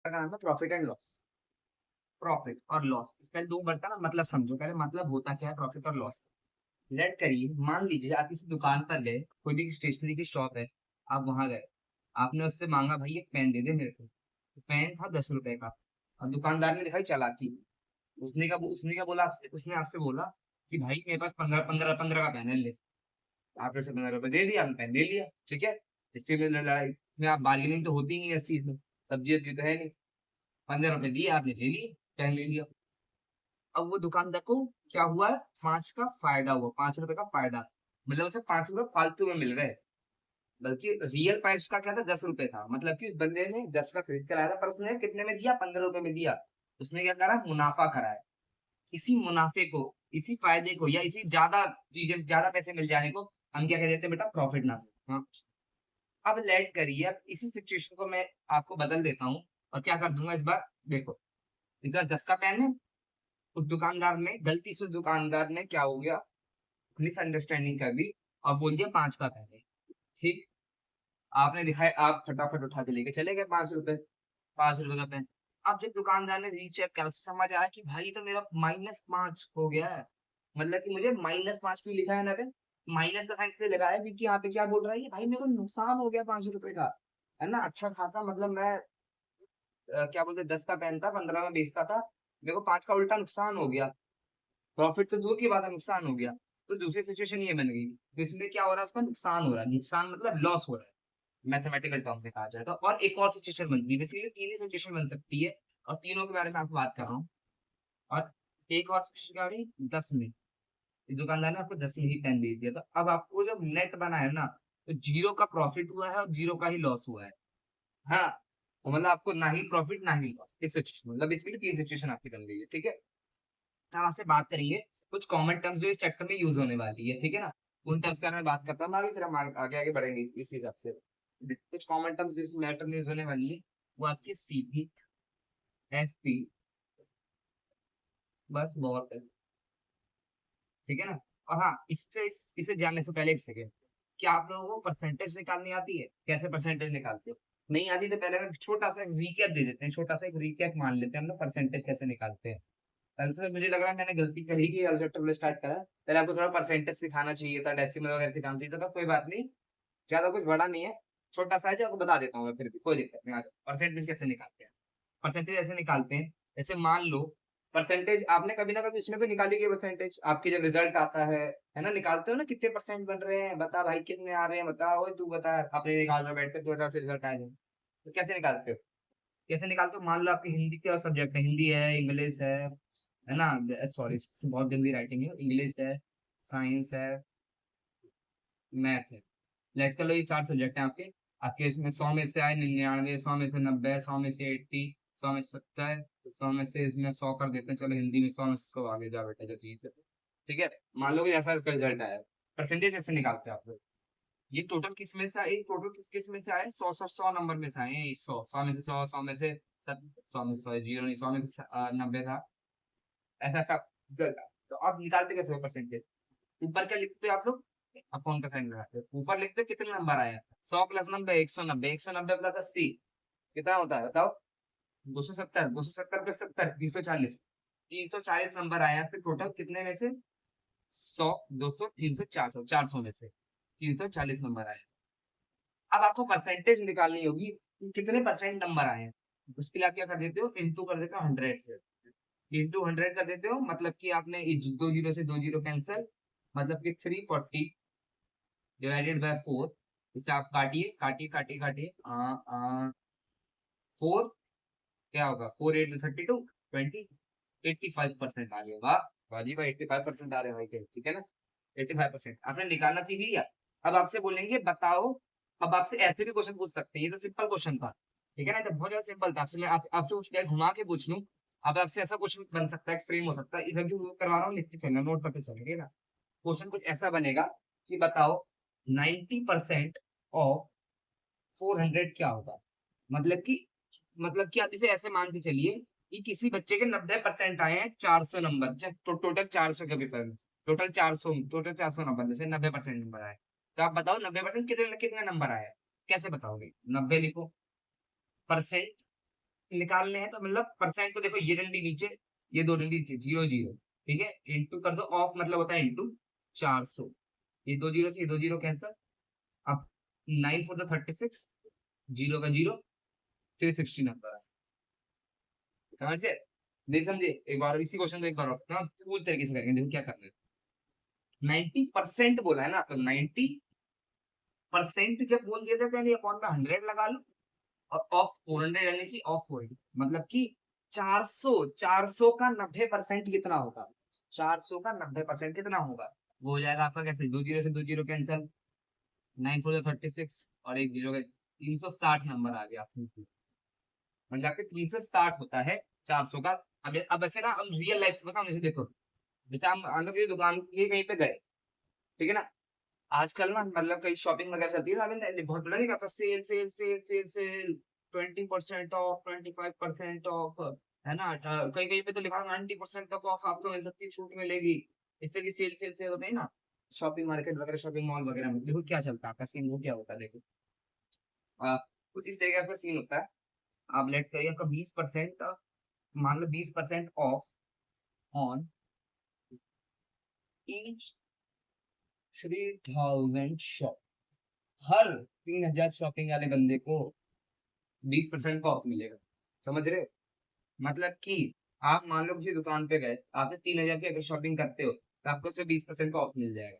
का नाम है प्रॉफिट एंड लॉस। प्रॉफिट और लॉस, इसका दो बढ़ता ना, मतलब समझो पहले मतलब होता क्या है प्रॉफिट और लॉस। लेट करिए, मान लीजिए आप किसी दुकान पर गए, कोई भी स्टेशनरी की शॉप है, आप वहां गए, आपने उससे मांगा भाई एक पेन दे दे मेरे को। तो पेन था 10 रुपए का, और दुकानदार ने दिखाई चालाकी। उसने क्या बोला आपसे, उसने आपसे बोला कि भाई मेरे पास 15 15 15 का पेन है, ले। आपने उसे 15 रुपए दे दिया, आपने पेन ले लिया, ठीक है। इससे में लड़ाई में आप बार्गेनिंग तो होती नहीं है इस चीज में, सब्जी वब्जी तो है नहीं। 15 रुपए दिए, आपने ले लिए, पेन ले लिया। अब वो दुकानदार को क्या हुआ, 5 का फायदा हुआ, 5 रुपए का फायदा। मतलब उसे 5 रुपए फालतू में मिल रहे। बल्कि रियल प्राइस उसका क्या था, 10 रुपए था। मतलब कि उस बंदे ने 10 का खरीद कर आया था, पर उसने कितने में दिया, 15 रुपए में दिया। उसने क्या करा, मुनाफा करा है। इसी मुनाफे को, इसी फायदे को, या इसी ज्यादा चीजें, ज्यादा पैसे मिल जाने को हम क्या कह देते हैं बेटा, प्रॉफिट नाम देते हैं। हाँ। अब लेट करिए, अब इसी सिचुएशन को मैं आपको बदल देता हूँ, और क्या कर दूंगा इस बार, देखो। इस बार 10 का पेन है, उस दुकानदार ने गलती से, उस दुकानदार ने क्या हो गया, मिसअंडरस्टैंडिंग कर दी और बोल दिया 5 का पेन है। ठीक। आपने दिखाया, आप फटाफट उठा के लेके चले गए 5 रुपए, 5 रुपए का पेन। अब जब दुकानदार ने रीचेक करा तो समझ आया कि भाई ये तो मेरा -5 हो गया है। मतलब कि मुझे -5 क्यों लिखा है ना पे, माइनस का साइन इसलिए लगाया क्योंकि यहाँ पे क्या बोल रहा है कि भाई मेरे को नुकसान हो गया 5 रुपए का, है ना। अच्छा खासा, मतलब मैं क्या बोलते, 10 का पेन था, 15 में बेचता था, मेरे को 5 का उल्टा नुकसान हो गया। प्रॉफिट तो दूर की बात है, नुकसान हो गया। तो दूसरी सिचुएशन ये बन गई, तो इसमें क्या हो रहा है, उसका नुकसान हो रहा है, नुकसान मतलब लॉस हो रहा है, मैथमेटिकल टर्म में कहा जाए तो। और एक और सिचुएशन बनती है, बेसिकली तीन ही सिचुएशन बन सकती है, और तीनों के बारे में आपको बात कर रहा हूँ। और एक और सिचुएशन क्या हो रही है, 10 में, इस दुकानदार ने आपको 10 में ही पेन बेच दिया, तो अब आपको जब नेट बना है ना, तो जीरो का प्रॉफिट हुआ है और जीरो का ही लॉस हुआ है। हाँ। तो मतलब आपको ना ही प्रॉफिट ना ही लॉस, इस सिचुएशन, मतलब इसके लिए तीन सिचुएशन आपकी बन गई है, ठीक है। हम आपसे बात करेंगे कुछ कॉमन टर्म्स जो इस चैप्टर में यूज होने वाली है, ठीक है ना। उन टर्म्स के बारे में बात करता हूँ मैं अभी, फिर हम आगे आगे बढ़ेंगे इस हिसाब से। कुछ कॉमन टर्म्स जो इस मैटर में यूज होने वाली है, वो आपके सीपी, एसपी, बस बहुत है, ठीक है ना। और हाँ, इसे जानने से पहले एक सेकेंड, क्या आप लोगों को परसेंटेज निकालनी आती है, कैसे परसेंटेज निकालते हो। नहीं आती तो पहले हम छोटा सा रिकैप दे देते हैं, छोटा सा एक रिकैप मान लेते हैं हम लोग, परसेंटेज कैसे निकालते हैं। पहले तो मुझे लग रहा है मैंने गलती करी कि अल्जेब्रा स्टार्ट करा, पहले आपको थोड़ा परसेंटेज सिखाना चाहिए था, डेसिमल वगैरह सिखाना चाहिए था, तो कोई बात नहीं, ज्यादा कुछ बड़ा नहीं है, छोटा सा है जो आपको बता देता हूँ मैं, फिर भी कोई दिक्कत नहीं। आ जाओ, परसेंटेज कैसे निकालते हैं। परसेंटेज ऐसे निकालते हैं, जैसे मान लो, परसेंटेज आपने कभी ना कभी इसमें तो निकाली गई परसेंटेज, आपकी जब रिजल्ट आता है ना, निकालते हो ना, कितने परसेंट बन रहे हैं, बता भाई कितने आ रहे हैं, बता, ओए तू बता, आपने निकाल रहा बैठ कर 2 हजार से रिजल्ट आए हैं। तो कैसे निकालते हो, कैसे निकालते हो, मान लो आपकी हिंदी का सब्जेक्ट है, हिंदी है, इंग्लिश है ना, सॉरी बहुत गंदी राइटिंग है, इंग्लिश है, साइंस है, मैथ है। लेट कर लो ये 4 सब्जेक्ट हैं आपके। आपके इसमें 100 में से आए 99, 100 में से 90, 100 में से 80, 100 में से 70, 100 में से इसमें 100 कर देते हैं, चलो हिंदी में 100 में से 100 आगे जा बेटा जो चीज है, ठीक है। मान लो कि ऐसा रिजल्ट आया, परसेंटेज ऐसे निकालते हैं आप लोग। ये टोटल किस में से आए, टोटल किस किस में से आए, 100 नंबर में से आए हैं, 100, 100 में से 100, 100 में से 100 में से 100, जीरो नहीं, 100 में से 90 था, ऐसा ऐसा रिजल्ट आया। तो आप निकालते कैसे हो परसेंटेज, ऊपर क्या लिखते हो आप लोग, अपॉन का साइन लगाते हो, ऊपर लिखते हो कितने नंबर आए हैं, 100 प्लस 90, 190, 190 प्लस 80 कितना होता है बताओ, 270, 270 प्लस 70, 340, 340 नंबर आया फिर टोटल कितने में से, 100, 200, 300, 400, 400 में से 340 नंबर आए। अब आपको परसेंटेज निकालनी होगी कि कितने परसेंट नंबर आए हैं। उसके लिए आप क्या कर देते हो, इंटू कर देते हो 100 से, इंटू 100 कर देते हो, मतलब कि आपने दो जीरो से दो जीरो कैंसिल, मतलब कि 340 डिवाइडेड बाय 4, इसे आप काटिए काटिए काटिए काटिए, 4 क्या होगा, 4 8 32, 20, 85% आ गया, वाह। वाह जी वाह, 85% आ रहे हैं भाई के, ठीक है ना। 85% आपने निकालना सीख लिया। अब आपसे बोलेंगे बताओ, अब आपसे ऐसे भी क्वेश्चन पूछ सकते हैं, ये तो सिंपल क्वेश्चन था, ठीक है ना, तो बहुत ज्यादा सिंपल था। आपसे मैं आपसे कुछ क्या घुमा के पूछ लूं, अब आपसे ऐसा क्वेश्चन बन सकता है, फ्रेम हो सकता है, इधर जो करवा रहा हूँ लिखते चलना, नोट करते चलना, ठीक है ना। क्वेश्चन कुछ ऐसा बनेगा कि बताओ 90% ऑफ 400 क्या होगा। मतलब कि, मतलब कि आप इसे ऐसे मान के चलिए कि किसी बच्चे के 90% आए हैं 400 नंबर, तो टोटल 400 के पेपर में, टोटल 400 नंबर में से 90% नंबर आए, तो आप बताओ 90% कितने कितने नंबर आए, कैसे बताओगे, 90 लिखो, परसेंट निकालने हैं तो मतलब परसेंट को देखो, ये डंडी नीचे, ये दो डंडी नीचे, 0 0, ठीक है, इंटू कर दो, ऑफ मतलब होता है इंटू 400, ये दो जीरो से ये दो जीरो कैंसल, अब 9 4 36, जीरो का जीरो, 360 नंबर है। समझ गए? नहीं समझे? एक बार इसी क्वेश्चन को एक बार और पूरी तरीके से करेंगे, देखो क्या करना है। 90% बोला है ना, तो 90% जब बोल दिया था, यानी अपॉन में 100 लगा लो, और ऑफ 400 यानी कि ऑफ 400 मतलब कि 400, 400 का 90% कितना होगा? 400 का 90% कितना होगा? वो हो जाएगा आपका कैसे, दो जीरो से दो जीरो कैंसल, 9 4 36, और एक जीरो का 360 नंबर आ गया आपको। मतलब आपके 360 होता है 400 का। अब ऐसे ना हम रियल लाइफ से बताऊं, जैसे देखो, जैसे हम मतलब ये दुकान ये कहीं पे गए, ठीक है ना, आजकल ना मतलब कहीं शॉपिंग वगैरह चलती है ना, अभी बहुत बड़ा नहीं कहता, sale sale sale sale sale, 20% off, 25% off, है ना, कहीं कहीं पे तो लिखा 90% तक ऑफ आपको मिल सकती है, छूट मिलेगी। इस तरह की सेल सेल से होते हैं ना शॉपिंग मार्केट वगैरह, शॉपिंग मॉल वगैरह में। देखो क्या चलता है आपका सीन, वो क्या होता है देखो, कुछ इस तरह का आपका सीन होता है। आप लेट करिए आपका 20%, मान लो 20% of on each 3000 shop, her 3000 shopping वाले बंदे को 20% का ऑफ मिलेगा। समझ रहे हो? मतलब कि आप मान लो किसी दुकान पे गए, आपने 3000 की अगर शॉपिंग करते हो, तो आपको उससे 20% का ऑफ मिल जाएगा।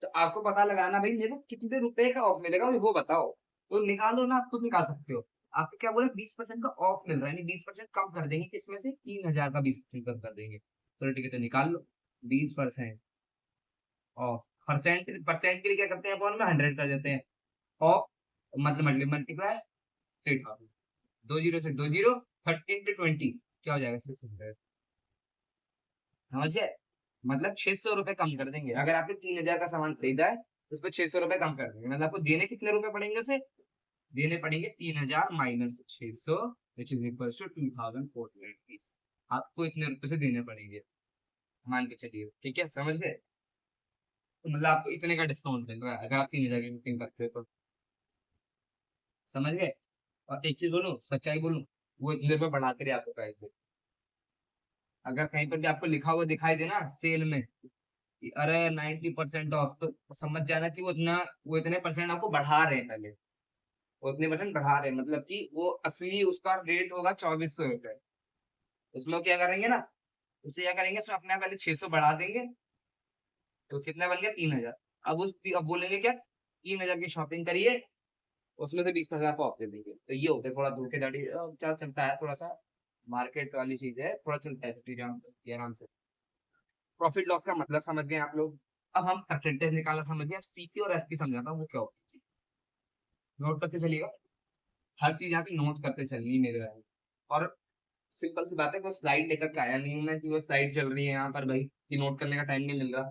तो आपको पता लगाना भाई मेरे को कितने रुपए का ऑफ मिलेगा, वो बताओ। तो निकालो ना, आप खुद निकाल सकते हो। आपको क्या बोले, 20% का ऑफ मिल रहा है, यानी 20% कम कर देंगे, किसमें से? 3000 का 20% कम कर देंगे। चलो ठीक है, तो निकाल लो 20% ऑफ। परसेंट परसेंट के लिए क्या करते हैं, अपन में 100 कर देते हैं, ऑफ मतलब मल्टीप्लाई 3000, दो जीरो से दो जीरो, 13 to 20 क्या हो जाएगा, 600। समझ गए? मतलब 600 रुपए कम कर देंगे। अगर आपने 3000 का सामान खरीदा है, तो उस पर 600 रुपए कम कर देंगे। मतलब आपको देने कितने रुपए पड़ेंगे उसे? देने पड़ेंगे 3000 minus 600, which is equal to 2400 rupees. आपको इतने रुपए से देने पड़ेंगे, मान के चलिए, ठीक है, समझ गए? तो मतलब आपको इतने का डिस्काउंट मिल रहा है अगर आप 3000 की बुकिंग करते हो तो। समझ गए? और एक चीज बोलूं, सच्चाई बोलूं, वो इतने रुपए बढ़ा कर आपको पैसे, अगर कहीं पर भी आपको लिखा हुआ दिखाई देना सेल में कि अरे 90% ऑफ, तो समझ जाना कि वो इतने परसेंट आपको बढ़ा रहे हैं पहले, वो इतने परसेंट बढ़ा रहे हैं, मतलब कि वो असली उसका रेट होगा 2400 रुपए। उसमें वो क्या करेंगे ना, उसे क्या करेंगे, उसमें अपने आप पहले 600 बढ़ा देंगे, तो कितना बन गया, 3000। अब बोलेंगे क्या, 3000 की शॉपिंग करिए, उसमें से 20% को ऑफ दे देंगे। तो ये होता है थोड़ा धोखेधड़ी, क्या चलता है थोड़ा सा, मार्केट वाली चीज है, थोड़ा चलता है चीज आराम से। प्रॉफिट लॉस का मतलब समझ गए आप लोग? अब हम परसेंटेज निकालना समझ गए, अब सीपी और एसपी समझाता हूँ वो क्या होती है। नोट करते चलिएगा, हर चीज यहाँ पे नोट करते चलनी है मेरे भाई। और सिंपल सी बात है, कोई स्लाइड लेकर के आया नहीं हूं मैं कि वो स्लाइड चल रही है यहाँ पर भाई, कि नोट करने का टाइम नहीं मिल रहा।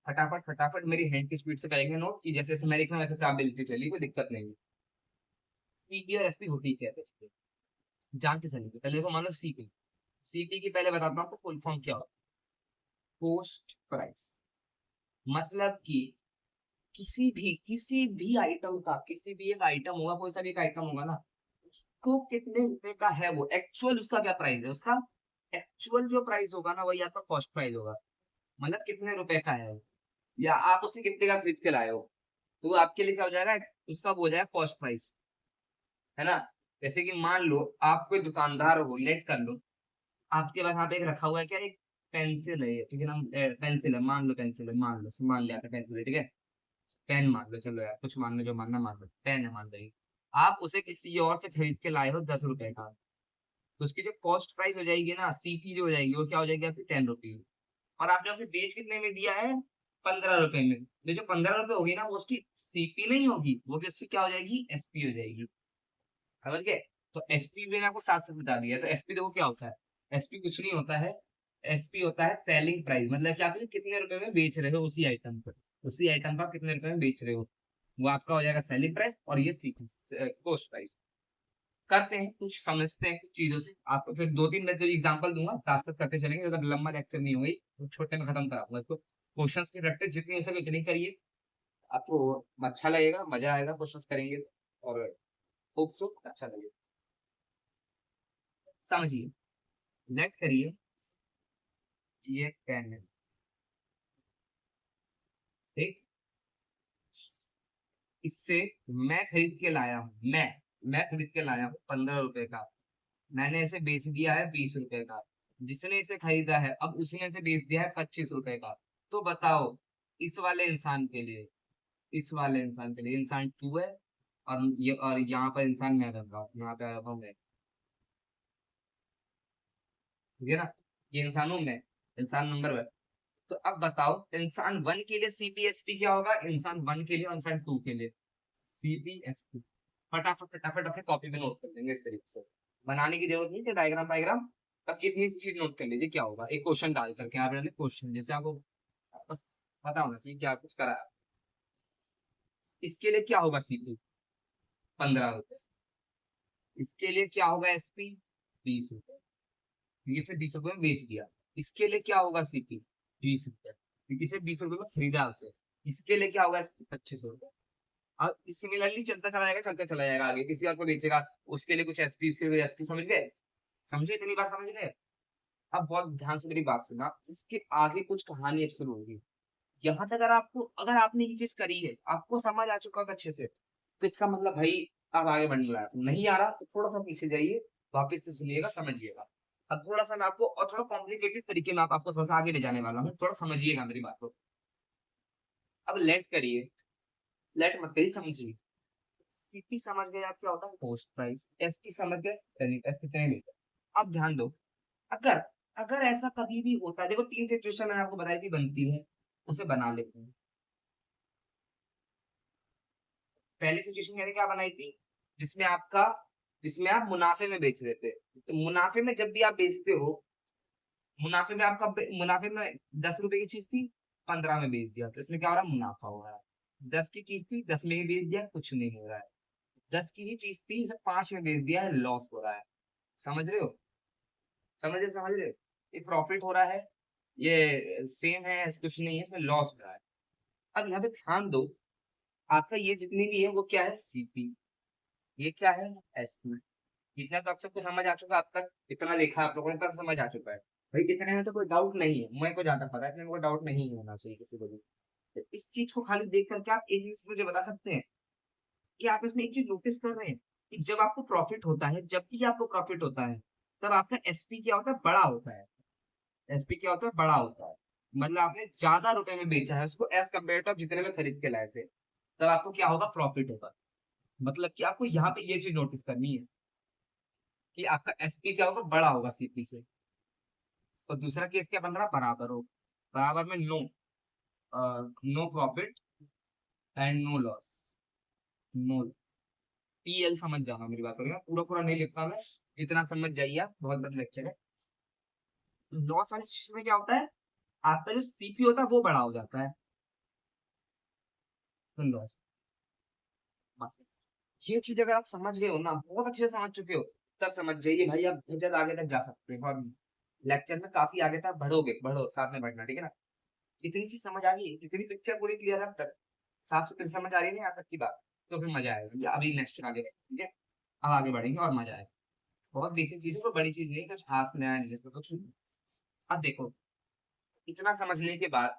फटाफट फटाफट मेरी हैंड की स्पीड से करेंगे नोट, कि जैसे जैसे मैं लिख रहा हूँ वैसे आप भी लिखते चलिए, कोई दिक्कत नहीं है। सीपी और एसपी होती क्या है, जानते चलिए। पहले देखो, मान लो सीपी, सीपी की पहले बताता हूँ आपको फुल फॉर्म क्या होता है। पोस्ट प्राइस, मतलब कि किसी भी आइटम का, किसी भी एक आइटम होगा, कोई सा भी एक आइटम होगा ना, उसको कितने रुपए का है, वो एक्चुअल उसका क्या प्राइस है, उसका एक्चुअल जो प्राइस होगा ना, वही आपका कॉस्ट प्राइस होगा। मतलब कितने रुपए का है, या आप उसे कितने का खरीद के लाए हो, तो वो आपके लिए क्या हो जाएगा, उसका वो हो जाएगा कॉस्ट प्राइस, है ना। जैसे कि मान लो आप कोई दुकानदार हो, लेट कर लो, आपके पास यहाँ पे एक रखा हुआ है, क्या, एक पेंसिल है, ठीक है ना, पेंसिल है, मान लो पेंसिल है, मान लिया पेंसिल है, ठीक है, पेन मान लो, चलो यार कुछ मान लो, जो मानना मान लो, पेन है मान लो ये। आप उसे किसी और से खरीद के लाए हो 10 रुपए का, तो उसकी जो कॉस्ट प्राइस हो जाएगी ना, सीपी जो हो जाएगी, वो क्या हो जाएगी आपकी, 10 रुपीज। और आपने उसे बेच कितने में दिया है, 15 रुपए में। तो जो 15 रुपए होगी ना, वो उसकी सीपी नहीं होगी, वो भी उसकी क्या हो जाएगी, एसपी हो जाएगी। समझ गए? तो एसपी मैंने आपको साथ साथ बता दिया। तो एसपी देखो क्या होता है, एसपी कुछ नहीं होता है, एसपी होता है सेलिंग प्राइस, मतलब कि आप इसे कितने रुपए में बेच रहे हो, उसी आइटम पर, उसी आइटम का कितने रुपए में बेच रहे हो, वो आपका हो जाएगा सेलिंग प्राइस, और ये कॉस्ट प्राइस। करते हैं कुछ, समझते हैं कुछ चीजों से, आपको फिर दो तीन मैं जो एग्जांपल दूंगा साथ साथ करते चलेंगे, अगर लंबा लेक्चर नहीं होगी तो छोटे में खत्म कराऊंगा इसको। क्वेश्चंस की प्रैक्टिस जितनी हो सके उतनी करिए, आपको अच्छा लगेगा, मजा आएगा क्वेश्चंस करेंगे तो, और होप सो अच्छा लगेगा। समझिए, लेट करिए ये पेन है, ठीक, इससे मैं खरीद के लाया हूँ, मैं खरीद के लाया हूँ 15 रुपए का, मैंने इसे बेच दिया है 20 रुपए का, जिसने इसे खरीदा है अब उसने इसे बेच दिया है 25 रुपए का। तो बताओ, इस वाले इंसान के लिए, इस वाले इंसान के लिए इंसान टू है, और यहाँ पर इंसान मैं बन रहा हूँ, यहाँ पे आ रहा हूँ मैं, ठीक है ना, ये इंसान हूँ मैं, इंसान नंबर वन। तो अब बताओ इंसान वन के लिए सीपीएसपी क्या होगा, इंसान वन के लिए और इंसान टू के लिए सीपीएसपी। फटाफट फटाफट अपने कॉपी पे नोट कर लेंगे, इस तरीके से बनाने की जरूरत नहीं है डायग्राम वायग्राम, बस इतनी सी चीज नोट कर लीजिए क्या होगा, एक क्वेश्चन डाल करके आप क्वेश्चन जैसे आपको बस पता होना चाहिए क्या कुछ करा है। इसके लिए क्या होगा सीपी, 15 रुपए, इसके लिए क्या होगा एसपी, 20 रुपए, क्योंकि इसने 20 रुपए में बेच दिया। इसके लिए क्या होगा सीपी, 20 रुपए, क्योंकि इसे 20 रुपए में खरीदा उसे। इसके लिए क्या होगा, 25 रुपए। अब सिमिलरली चलता चला जाएगा, चलता चला जाएगा, आगे किसी और को बेचेगा उसके लिए कुछ एसपी, इसके लिए एसपी, समझ गए, समझे, इतनी बात समझ गए। अब बहुत ध्यान से मेरी बात सुनना, इसके आगे कुछ कहानी अब शुरू होगी। यहाँ तक अगर आपने ये चीज करी है, आपको समझ आ चुका है अच्छे से, तो इसका मतलब भाई अब आगे बढ़ने रहा है, नहीं आ रहा तो थोड़ा सा पीछे जाइए, वापस से सुनिएगा, समझिएगा। अब थोड़ा सा मैं आपको और थोड़ा कॉम्प्लिकेटेड तरीके में आपको थोड़ा सा आगे ले जाने वाला हूँ, थोड़ा समझिएगा मेरी बात को। अब लेट करिए, लेट मत करिए, समझिए। सीपी समझ गए आप क्या होता है, पोस्ट प्राइस, एसपी समझ गए सेलिंग प्राइस कितने में। अब ध्यान दो, अगर अगर ऐसा कभी भी होता है, देखो तीन सिचुएशन मैंने आपको बताई थी बनती है, उसे बना लेते हैं। पहली सिचुएशन मैंने क्या बनाई थी, जिसमें आपका जिसमें आप मुनाफे में बेच रहे थे, तो मुनाफे में जब भी आप बेचते हो, मुनाफे में मुनाफे में 10 रुपए की चीज थी, 15 में बेच दिया, तो इसमें क्या हो रहा है, मुनाफा हो रहा है। 10 की चीज थी, 10 में ही बेच दिया, कुछ नहीं हो रहा है। 10 की ही चीज थी, इसे 5 में बेच दिया है, लॉस हो रहा है। समझ रहे हो, समझ रहे हो, ये प्रॉफिट हो रहा है, ये सेम है, ऐसा कुछ नहीं है, इसमें लॉस हो रहा है। अब यहाँ पे ध्यान दो, आपका ये जितनी भी है वो क्या है, सीपी, ये क्या है, एसपी। इतना तो आप सबको समझ आ चुका, अब तक इतना देखा आप लोगों ने, तब समझ आ चुका है भाई, इतने में तो कोई डाउट नहीं है, मेरे को ज्यादा पता है, इतने में कोई डाउट नहीं होना चाहिए किसी को भी। तो इस चीज को खाली देख करके आप एक चीज मुझे बता सकते हैं कि आप इसमें एक चीज नोटिस कर रहे हैं कि जब आपको प्रॉफिट होता है, जब भी आपको प्रॉफिट होता है, तब आपका एसपी क्या होता है, बड़ा होता है। एसपी क्या होता है, बड़ा होता है, मतलब आपने ज्यादा रुपए में बेचा है उसको एज कम्पेयर टू आप जितने में खरीद के लाए थे, तब आपको क्या होगा, प्रॉफिट होगा। मतलब कि आपको यहाँ पे ये चीज नोटिस करनी है कि आपका एसपी क्या होगा, बड़ा होगा सीपी से। तो दूसरा केस क्या बन रहा, बराबर हो, बराबर में no, no profit and no loss, no, PL समझ जाना मेरी बात करेगा, पूरा पूरा नहीं लिखता मैं, इतना समझ जाइए आप, बहुत बड़ा लेक्चर है। लॉस वाली सिचुएशन में क्या होता है, आपका जो सीपी होता है वो बड़ा हो जाता है, सुन लॉस। बस ये चीज अगर आप समझ गए हो ना, बहुत अच्छे से समझ चुके हो, तब समझ जाइए भाई आप बहुत ज्यादा आगे तक जा सकते हैं, और लेक्चर में काफी आगे तक बढ़ोगे, बढ़ो साथ में बढ़ना, ठीक है ना। इतनी चीज समझ आ गई, इतनी पिक्चर पूरी क्लियर है अब तक, साफ सुथरी समझ आ रही है ना यहाँ तक की बात, तो फिर मजा आएगा, या अभी नेक्स्ट आगे, ठीक है, अब आगे बढ़ेंगे और मजा आएगा। बहुत बेसिक चीज है, कोई बड़ी चीज नहीं, कुछ खास नया नहीं है इसमें कुछ। अब देखो, इतना समझने के बाद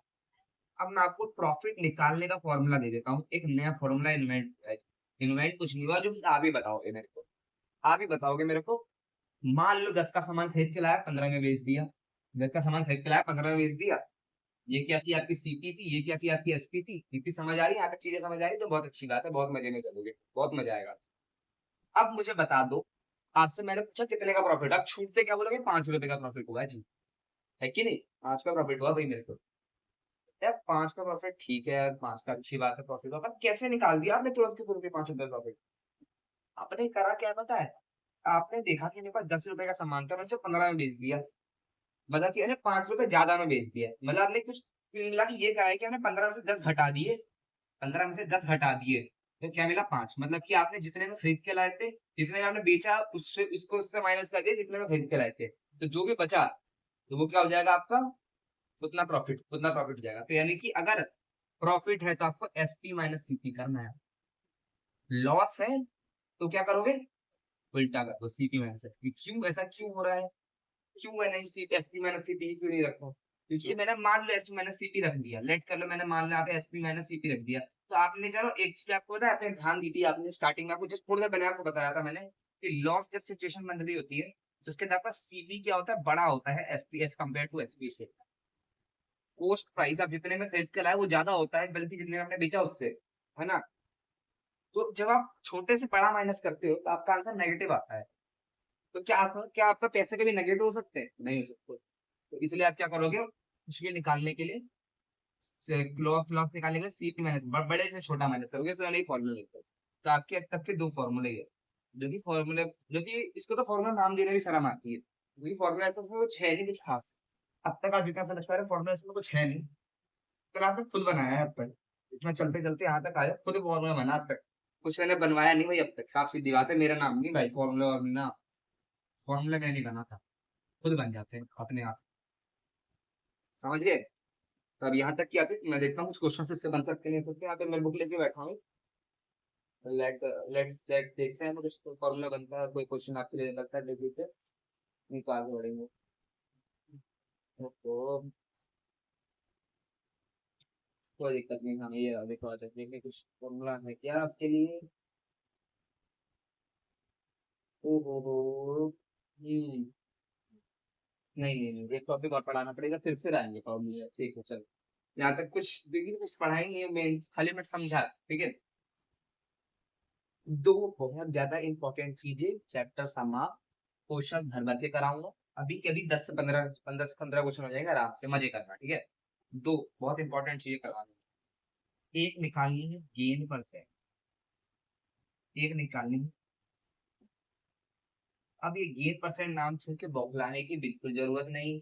अब मैं आपको प्रॉफिट निकालने का फॉर्मूला दे देता हूँ, एक नया फॉर्मूला इन्वेंट, इन्वेंट कुछ नहीं हुआ, जो कि आप ही बताओगे मेरे को, आप ही बताओगे मेरे को। मान लो 10 का सामान खरीद के लाया, 15 में बेच दिया, 10 का सामान खरीद के लाया, 15 में बेच दिया, ये क्या थी, आपकी सीपी थी, ये क्या थी, आपकी एसपी थी। इतनी समझ आ रही है, यहाँ तक चीजें समझ आ रही है तो बहुत अच्छी बात है, बहुत मजे में चलोगे, बहुत मजा आएगा। अब मुझे बता दो, आपसे मैंने पूछा कितने का प्रॉफिट, आप छूटते क्या बोलोगे, 5 रुपए का प्रॉफिट हुआ है जी, है कि नहीं, 5 का प्रॉफिट हुआ भाई मेरे को। यार 5 का प्रॉफिट ठीक है यार, 5 का अच्छी बात है प्रॉफिट हुआ, पर कैसे निकाल दिया आपने तुरंत के तुरंत 5 रुपए प्रॉफिट। आपने करा क्या पता है, आपने देखा कि मेरे पास 10 रुपए का सामान था, मैंने उसे 15 में बेच दिया, मतलब कि मैंने 5 रुपए ज्यादा में बेच दिया, मतलब आपने कुछ कुल मिला के ये कहा है कि हमने 15 में से 10 घटा दिए, 15 में से 10 हटा दिए, तो क्या मिला, 5, मतलब कि आपने जितने में खरीद के लाए थे, जितने में आपने बेचा उससे उसको उससे माइनस कर दिया जितने में खरीद के लाए थे, तो जो भी बचा तो वो क्या हो जाएगा आपका, उतना प्रॉफिट हो जाएगा। तो यानी कि अगर प्रॉफिट है तो आपको एसपी माइनस सीपी करना है, लॉस है तो क्या करोगे, उल्टा कर दो, सीपी माइनस एसपी। क्यों ऐसा क्यों हो रहा है? क्यों मैंने सीपी एसपी माइनस सीपी क्यों नहीं रखा? क्योंकि मैंने मान लो एसपी माइनस सीपी रख दिया, लेट कर लो, मैंने मान लो यहाँ पे एसपी माइनस सीपी रख दिया। तो आपने चलो एक चीज आपको पता है, आपने ध्यान दी थी, आपने स्टार्टिंग में आपको जस्ट थोड़ी देर पहले आपको बताया था मैंने कि लॉस जब सिचुएशन बन रही होती है तो उसके अंदर आपका सीपी क्या होता है, बड़ा होता है SP is compared to SP से। कोस्ट प्राइस आप जितने में खरीद के लाए वो ज्यादा होता है बल्कि जितने में आपने बेचा उससे, है ना? तो जब आप छोटे से बड़ा माइनस करते हो तो आपका आंसर नेगेटिव आता है। तो क्या आपका पैसे कभी नेगेटिव हो सकते हैं? नहीं हो सकते। तो इसलिए आप क्या करोगे, कुछ भी निकालने के लिए, क्लॉस लॉस निकालने के लिए सीपी माइनस बड़े से छोटा माइनस करोगे, तो नहीं फॉर्मूला लिखते हैं। तो आपके अब तक के दो फॉर्मूले है, जो कि इसको तो फॉर्मूला नाम देने भी शर्म आती है, क्योंकि फॉर्मूला ऐसा कुछ है नहीं कुछ खास। अब तक आप जितना समझ पा रहे फॉर्मूला इसमें कुछ है नहीं, तो आपने खुद बनाया है अब तक। इतना चलते चलते यहाँ तक आए, खुद फॉर्मूला बना अब तक। कुछ मैंने बनवाया नहीं भाई अब तक, साफ सीधी बात है, मेरा नाम नहीं भाई फॉर्मूला वॉर्मूला, फॉर्मूला मैं नहीं बनाता, खुद बन जाते हैं अपने आप। समझ गए? तो अब यहाँ तक क्या थे, मैं देखता हूँ कुछ क्वेश्चन इससे बन सकते नहीं सकते। यहाँ पे मैं बुक लेके बैठा हूँ, लेट देखते हैं कुछ फॉर्मूला बनता है, कोई क्वेश्चन आपके लिए लगता है देख लीजिए, नहीं तो आगे बढ़ेंगे। तो कोई दिक्कत नहीं, हम ये देखो देखिए कुछ फॉर्मूला है क्या आपके लिए। ओ हो हम्म नहीं नहीं नहीं, एक टॉपिक और पढ़ाना पड़ेगा, फिर आएंगे फॉर्मूले, ठीक है चलो। यहाँ तक कुछ देखिए, कुछ पढ़ाई नहीं है, मेन खाली मैं समझा, ठीक है। दो बहुत ज्यादा इंपॉर्टेंट चीजें चैप्टर समाप्त, क्वेश्चन भर भर के कराऊंगा। अभी के अभी 10 से 15 क्वेश्चन हो जाएंगे, आराम से मजे करना, ठीक है। दो बहुत इंपॉर्टेंट चीजें करवानी, एक निकालनी है गेन परसेंट, एक निकालनी है। अब ये गेन परसेंट नाम सुन के बौखलाने की बिल्कुल जरूरत नहीं।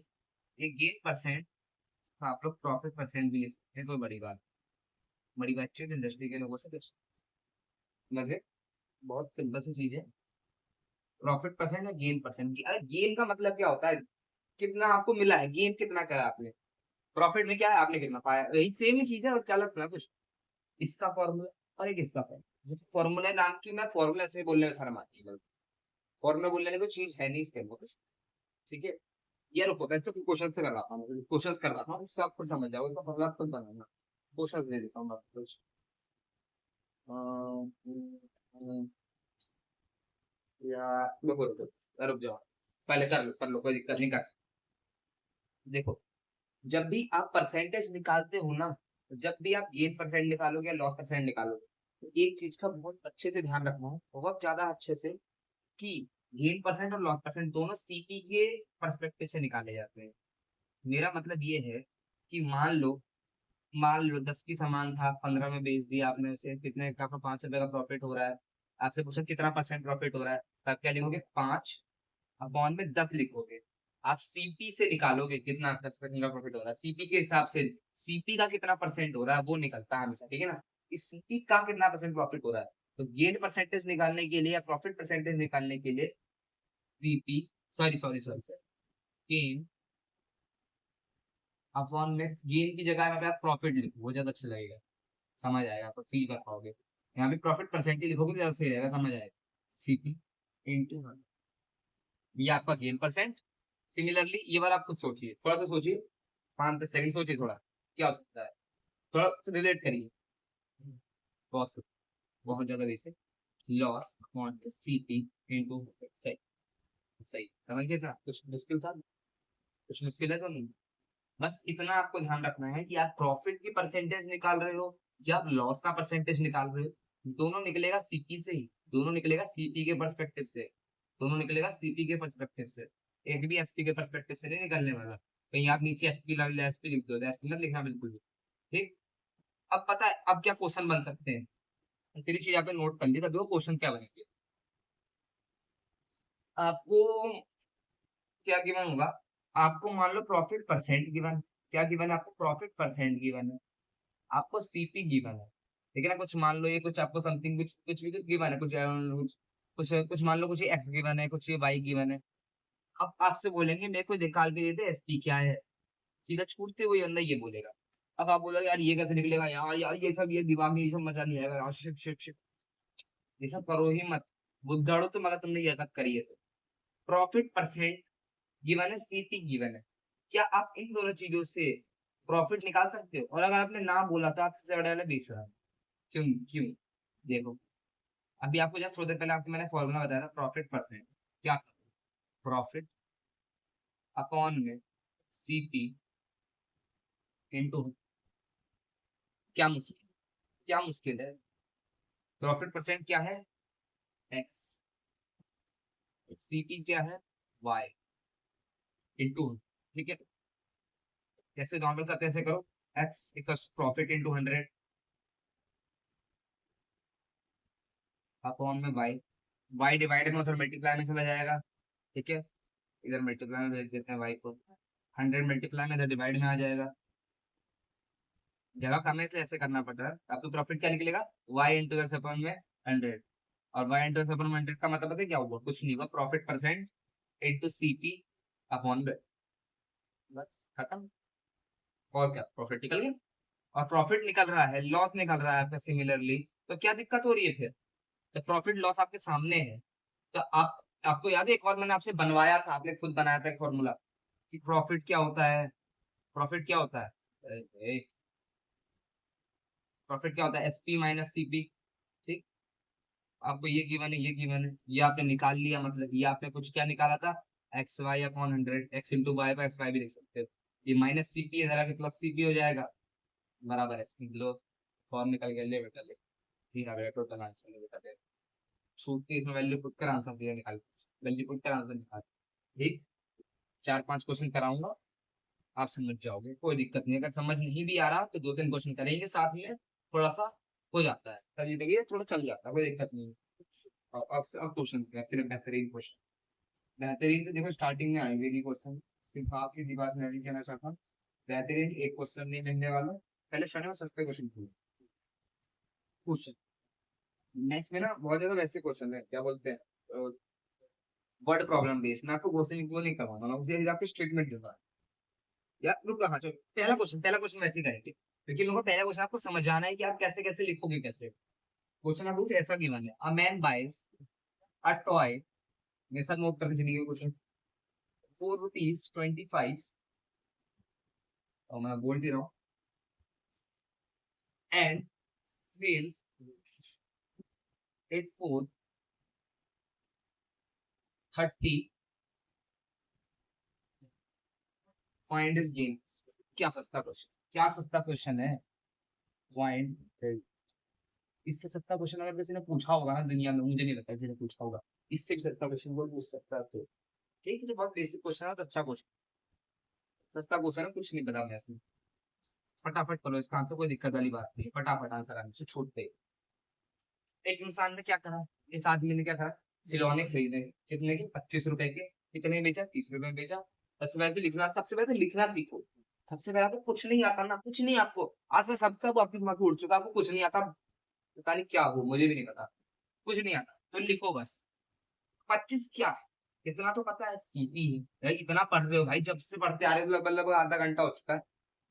ये गेन परसेंट आप लोग प्रॉफिट परसेंट भी ले सकते हैं, कोई बड़ी बात चीज इंडस्ट्री के लोगों से कुछ समझे, बहुत सिंपल सी चीज है। प्रॉफिट परसेंट या गेन परसेंट की, अरे गेन का मतलब क्या होता है, कितना आपको मिला है, गेन कितना करा आपने। प्रॉफिट में क्या है, आपने कितना पाया, यही सेम ही चीज है, और क्या लगता है कुछ। इसका फॉर्मूला और एक इसका फॉर्मूला, फॉर्मूला नाम की मैं फॉर्मूला इसमें बोलने में शर्म आती है, फॉर्मूला बोलने की कोई चीज है नहीं इसके अंदर कुछ, ठीक है। ये रुको वैसे कुछ क्वेश्चन से करवाता हूँ, क्वेश्चन करवाता हूँ, उससे आप खुद समझ जाओगे, इसका फॉर्मूला खुद बनाना। क्वेश्चन दे देता हूँ मैं आपको कुछ। अम, अम, या रुको रुको, रुक जाओ, पहले कर लो, कोई दिक्कत नहीं, कर। देखो, जब भी आप परसेंटेज निकालते हो ना, जब भी आप गेन परसेंट निकालोगे या लॉस परसेंट निकालोगे, तो एक चीज का बहुत अच्छे से ध्यान रखना है, बहुत ज्यादा अच्छे से, कि गेन परसेंट और लॉस परसेंट दोनों सीपी के परस्पेक्टिव से निकाले जाते हैं। मेरा मतलब ये है कि मान लो 10 की सामान था, 15 में बेच दिया आपने उसे, कितने का, 5 रुपए का प्रॉफिट हो रहा है। आपसे पूछा कितना परसेंट प्रॉफिट हो रहा है, तब क्या लिखोगे, 5/10 लिखोगे। आप सीपी से निकालोगे कितना 10% का प्रॉफिट हो रहा है, सीपी के हिसाब से, सीपी का कितना परसेंट हो रहा है वो निकलता है हमेशा, ठीक है ना। इस सीपी का कितना परसेंट प्रॉफिट हो रहा है, तो गेन परसेंटेज निकालने के लिए या प्रॉफिट परसेंटेज निकालने के लिए CP, sorry sorry sorry sir, gain upon max, gain की जगह में आप प्रॉफिट लिखो, वो ज्यादा अच्छा लगेगा, समझ आएगा, आपको फील कर पाओगे। यहाँ पे प्रॉफिट परसेंटेज लिखोगे तो ज्यादा सही रहेगा, समझ आएगा। सीपी इंटू, ये आपका गेन परसेंट। सिमिलरली ये बार आप खुद सोचिए, थोड़ा सा सोचिए, 5-10 सेकंड सोचिए थोड़ा, क्या हो सकता है, थोड़ा रिलेट करिए। बहुत बहुत ज्यादा वैसे, लॉस अपॉन सीपी इंटू, सही, सही समझ गए ना, कुछ मुश्किल था, कुछ मुश्किल है तो नहीं। बस इतना आपको ध्यान रखना है कि आप प्रॉफिट की परसेंटेज निकाल रहे हो या आप लॉस का परसेंटेज निकाल रहे हो, दोनों निकलेगा सीपी से ही, दोनों निकलेगा सीपी के पर्सपेक्टिव से, दोनों निकलेगा सीपी के पर्सपेक्टिव से, एक भी एसपी के पर्सपेक्टिव से नहीं निकलने वाला। कहीं आप नीचे एसपी लिख दो, एसपी मत लिखना बिल्कुल भी, ठीक। अब पता है अब क्या क्वेश्चन बन सकते हैं, तेरी चीज आपने नोट कर ली, तो क्वेश्चन क्या बनेंगे आपको, क्या गिवन होगा, आपको मान लो प्रॉफिट परसेंट गिवन, क्या गिवन है आपको, प्रॉफिट परसेंट गिवन है, आपको सीपी गिवन है, ठीक है ना। कुछ मान लो ये कुछ आपको समथिंग कुछ भी कुछ गिवन है, कुछ कुछ कुछ मान लो कुछ एक्स गिवन है, कुछ ये वाई गिवन है। अब आपसे बोलेंगे मेरे को निकाल के दे दे एसपी क्या है, सीधा छूटते हुए बंदा ये बोलेगा। अब आप बोलोगे यार ये कैसे निकलेगा, यार यार ये सब, ये दिमाग में ये सब मजा नहीं आएगा यार, शिट शिट शिट, ये सब करो ही मत। बुद्धाड़ो तो मगर तुमने ये गलत करी है। तो प्रॉफिट परसेंट गिवन है, सीपी गिवन है, क्या आप इन दोनों चीजों से प्रॉफिट निकाल सकते हो? और अगर आपने ना बोला तो आपसे बड़ा वाला 20,000। क्यों? क्यों? देखो, अभी आपको जस्ट थोड़ी देर पहले आपको मैंने फॉर्मूला बताया था प्रॉफिट परसेंट। क्या? प्रॉफिट अपॉन में सीपी इंटू, क्या मुश्किल, क्या मुश्किल है? प्रॉफिट परसेंट क्या है? एक्स, सीपी क्या है? वाई इंटू, ठीक है। जैसे नॉर्मल करते हैं ऐसे करो, x equals profit into 100 upon में वाई, वाई डिवाइडेड में उधर मल्टीप्लाई में चला जाएगा, ठीक है। इधर मल्टीप्लाई में भेज देते हैं वाई को, 100 मल्टीप्लाई में इधर डिवाइड में आ जाएगा। जगह कम है इसलिए ऐसे करना पड़ रहा है। अब तो प्रॉफिट क्या निकलेगा? वाई इंटू एक्स अपॉन में 100, और वाई इंटू एक्स अपॉन 100 का मतलब पता है क्या होगा? कुछ नहीं हुआ, profit percent into CP upon में, बस खत्म। और क्या, प्रॉफिट निकल गया। और प्रॉफिट निकल रहा है, लॉस निकल रहा है आपका सिमिलरली, तो क्या दिक्कत हो रही है फिर? तो प्रॉफिट लॉस आपके सामने है। तो आप, आपको याद है एक और मैंने आपसे बनवाया था, आपने खुद बनाया था एक फॉर्मूला कि प्रॉफिट क्या होता है? प्रॉफिट क्या होता है? प्रॉफिट क्या होता है? एसपी माइनस सीपी, ठीक। आपको ये गिवन है, ये गिवन है, ये आपने निकाल लिया, मतलब ये आपने कुछ क्या निकाला था? X y upon 100, x into y को एक्स वाई भी लिख सकते हो। ये माइनस सीपी है, जरा के प्लस सीपी हो जाएगा, बराबर एसपी। लो, फॉर्म निकल गया, ले बेटा ले। ठीक है बेटा, टोटल आंसर ले बेटा, छूटती है इसमें वैल्यू पुट कर आंसर सीधा निकाल, वैल्यू पुट कर आंसर निकाल, ठीक। 4-5 क्वेश्चन कराऊंगा, आप समझ जाओगे, कोई दिक्कत नहीं। अगर समझ नहीं भी आ रहा तो 2-3 क्वेश्चन करेंगे साथ में, थोड़ा सा हो जाता है, तभी देखिए थोड़ा चल जाता है, कोई दिक्कत नहीं है। अब क्वेश्चन फिर बेहतरीन क्वेश्चन, बेहतरीन तो देखो स्टार्टिंग में आएंगे नहीं क्वेश्चन, सिर्फ आपकी दीवार में नहीं कहना चाहता, बेहतरीन एक क्वेश्चन नहीं मिलने वाला। पहले शनि में सस्ते क्वेश्चन क्वेश्चन, नेक्स्ट में ना बहुत ज्यादा वैसे क्वेश्चन है, क्या बोलते हैं, वर्ड प्रॉब्लम बेस्ड। मैं आपको क्वेश्चन वो नहीं करवाऊंगा, मैं उसे आपको स्टेटमेंट दूंगा। यार रुको, हाँ चलो, पहला क्वेश्चन वैसे ही करेंगे, क्योंकि लोगों को पहला क्वेश्चन आपको समझ आना है कि आप कैसे कैसे लिखोगे, कैसे। क्वेश्चन आपको कुछ ऐसा गिवन है, a man buys a toy, मेरे साथ नोट करके चलिए क्वेश्चन, ₹4.25, और मैं बोल भी रहा हूँ, and sells it for 30, find his gain. क्या सस्ता क्वेश्चन, क्या सस्ता क्वेश्चन है, फाइंड। इससे सस्ता क्वेश्चन अगर किसी ने पूछा होगा ना दुनिया में, मुझे नहीं लगता किसी ने पूछा होगा, इससे भी सस्ता क्वेश्चन कोई पूछ सकता है तो, ठीक है। तो बहुत बेसिक क्वेश्चन है, तो अच्छा क्वेश्चन, सस्ता क्वेश्चन है, कुछ नहीं पता मैं इसमें। फटाफट करो इसका आंसर, कोई दिक्कत वाली बात नहीं, फटाफट आंसर आने से छूटते ही। एक इंसान ने क्या करा, एक आदमी ने क्या करा, खिलौने खरीदे, कितने के? 25 रुपए के। कितने बेचा? 30 रुपए में बेचा। सबसे पहले तो लिखना, सबसे पहले तो लिखना सीखो। सबसे पहले आपको कुछ नहीं आता ना, कुछ नहीं आपको, आज से सब आपके दिमाग में उड़ चुका, आपको कुछ नहीं आता, पता नहीं क्या हो, मुझे भी नहीं पता, कुछ नहीं आता तो लिखो बस। 25 क्या, इतना तो पता है, सीपी है भाई, इतना पढ़ रहे हो भाई, जब से पढ़ते आ रहे हो, लगभग लगभग आधा घंटा हो चुका है,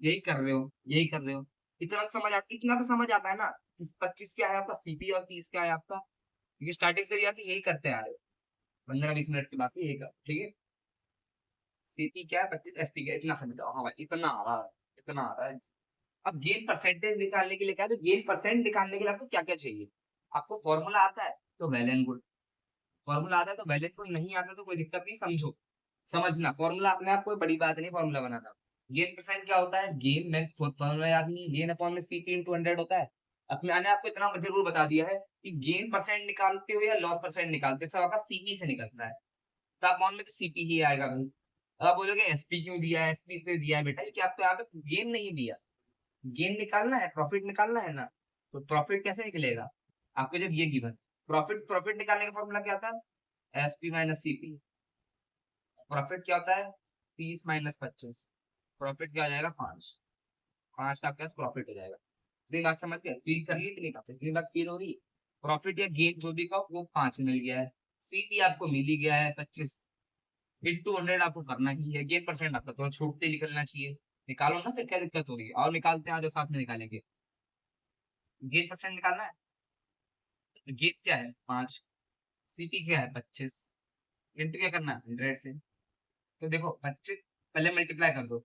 यही कर रहे हो, यही कर रहे हो। इतना तो समझ आता, इतना तो समझ आता है ना कि 25 क्या है आपका सीपी, और 30 क्या है आपका, क्योंकि स्टार्टिंग से भी आप यही करते आ रहे हो, 15-20 मिनट के बाद से यही कर, ठीक है। सीपी क्या है, 25, एसपी क्या है, इतना समझ आओ, हाँ भाई इतना आ रहा है, इतना आ रहा है। अब गेन परसेंटेज निकालने के लिए क्या है, तो गेन परसेंट निकालने के लिए आपको क्या क्या चाहिए? आपको फॉर्मूला आता है तो वेल एंड गुड, फॉर्मूला आता है तो वेल एंड गुड, नहीं आता तो कोई दिक्कत नहीं, समझो, समझना। फॉर्मूला अपने आप कोई बड़ी बात नहीं फॉर्मूला बनाना। गेन परसेंट क्या होता है? गेन में फॉर्मूला याद नहीं, गेन अपॉन में सीपी इंटू 100 होता है। अब मैंने आपको इतना जरूर बता दिया है कि गेन परसेंट निकालते हो या लॉस परसेंट निकालते हो, सब आपका सीपी से निकलता है, तो अपॉन में तो सीपी ही आएगा भाई। अब बोलोगे एसपी क्यों दिया है, एसपी इसलिए दिया है बेटा क्योंकि आपको यहाँ पे गेन नहीं दिया, गेन निकालना है, प्रॉफिट निकालना है ना, तो प्रॉफिट कैसे निकलेगा आपको जब ये गिवन। प्रॉफिट, प्रॉफिट निकालने का फॉर्मूला क्या था? SP minus CP. प्रॉफिट क्या होता है? 30 - 25, प्रॉफिट क्या हो जाएगा? 5। 5 का आपके पास प्रॉफिट हो जाएगा। इतनी बात समझ गए, फील कर ली इतनी बात, इतनी बात फील हो रही। प्रॉफिट या गेन जो भी का वो 5 मिल गया है, सीपी आपको मिल ही गया है 25, इंटू 100 आपको करना ही है, गेन परसेंट आपका थोड़ा छूटते निकलना चाहिए, निकालो ना, फिर क्या दिक्कत हो रही है, और निकालते हैं जो साथ में निकालेंगे। गेन परसेंट निकालना है, गेन क्या है? 5, सीपी क्या है 25, इंटू क्या करना 100 से। तो देखो 25 पहले मल्टीप्लाई कर दो,